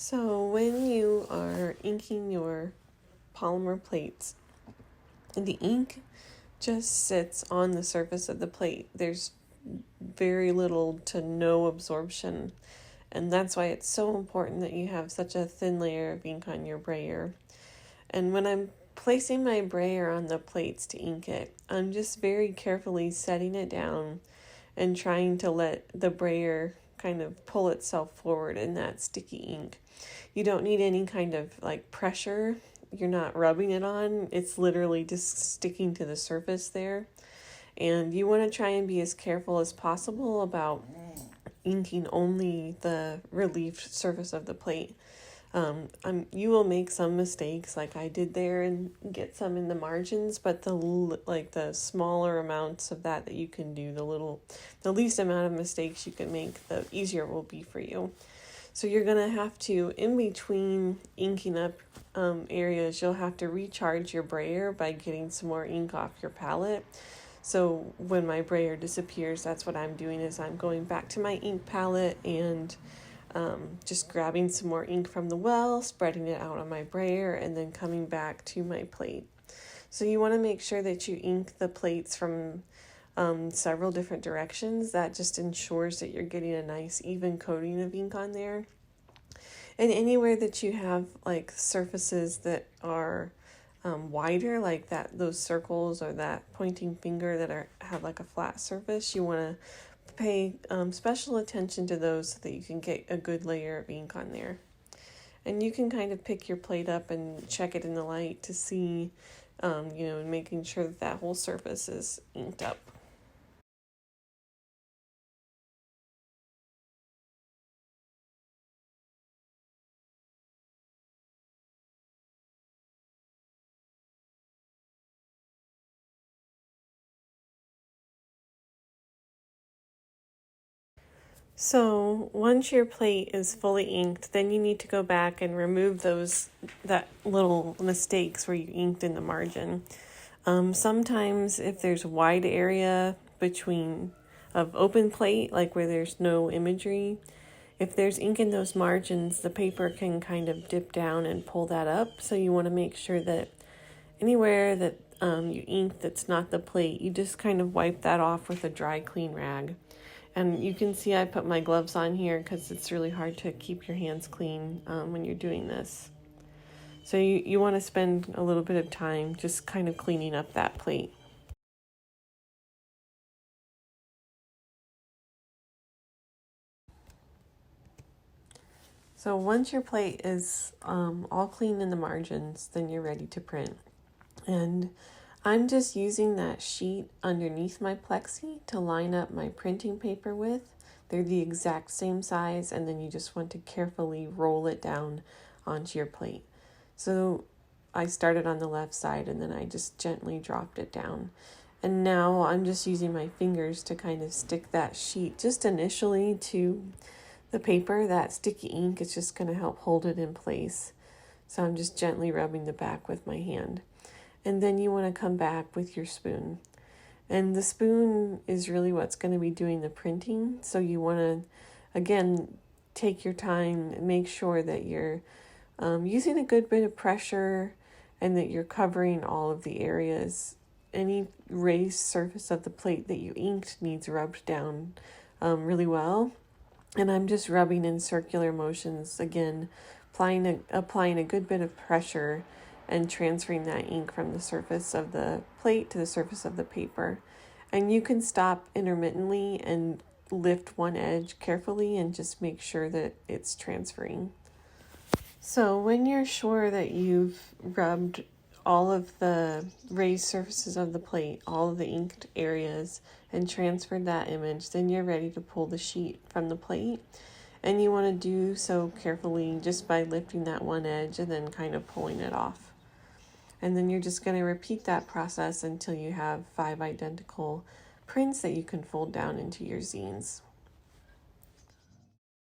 So when you are inking your polymer plates, the ink just sits on the surface of the plate. There's very little to no absorption, and that's why it's so important that you have such a thin layer of ink on your brayer. And when I'm placing my brayer on the plates to ink it, I'm just very carefully setting it down and trying to let the brayer kind of pull itself forward in that sticky ink. You don't need any kind of like pressure. You're not rubbing it on. It's literally just sticking to the surface there. And you want to try and be as careful as possible about inking only the relieved surface of the plate. You will make some mistakes like I did there and get some in the margins, but the smaller amounts of that you can do, the least amount of mistakes you can make, the easier it will be for you. So you're gonna have to, in between inking up areas, you'll have to recharge your brayer by getting some more ink off your palette. So when my brayer disappears, that's what I'm doing, is I'm going back to my ink palette and just grabbing some more ink from the well, spreading it out on my brayer, and then coming back to my plate. So you want to make sure that you ink the plates from several different directions. That just ensures that you're getting a nice even coating of ink on there. And anywhere that you have like surfaces that are wider, like those circles or that pointing finger that have like a flat surface, you want to pay special attention to those so that you can get a good layer of ink on there. And you can kind of pick your plate up and check it in the light to see, making sure that whole surface is inked up. So once your plate is fully inked, then you need to go back and remove that little mistakes where you inked in the margin. Sometimes if there's a wide area between of open plate, like where there's no imagery, if there's ink in those margins, the paper can kind of dip down and pull that up. So you want to make sure that anywhere that you ink that's not the plate, you just kind of wipe that off with a dry, clean rag. And you can see I put my gloves on here because it's really hard to keep your hands clean when you're doing this. So you want to spend a little bit of time just kind of cleaning up that plate. So once your plate is all clean in the margins, then you're ready to print. And I'm just using that sheet underneath my plexi to line up my printing paper with. They're the exact same size, and then you just want to carefully roll it down onto your plate. So I started on the left side and then I just gently dropped it down. And now I'm just using my fingers to kind of stick that sheet just initially to the paper. That sticky ink is just going to help hold it in place. So I'm just gently rubbing the back with my hand. And then you want to come back with your spoon. And the spoon is really what's going to be doing the printing. So you want to, again, take your time and make sure that you're using a good bit of pressure and that you're covering all of the areas. Any raised surface of the plate that you inked needs rubbed down really well. And I'm just rubbing in circular motions, again, applying a good bit of pressure and transferring that ink from the surface of the plate to the surface of the paper. And you can stop intermittently and lift one edge carefully and just make sure that it's transferring. So when you're sure that you've rubbed all of the raised surfaces of the plate, all of the inked areas, and transferred that image, then you're ready to pull the sheet from the plate. And you want to do so carefully just by lifting that one edge and then kind of pulling it off. And then you're just going to repeat that process until you have 5 identical prints that you can fold down into your zines.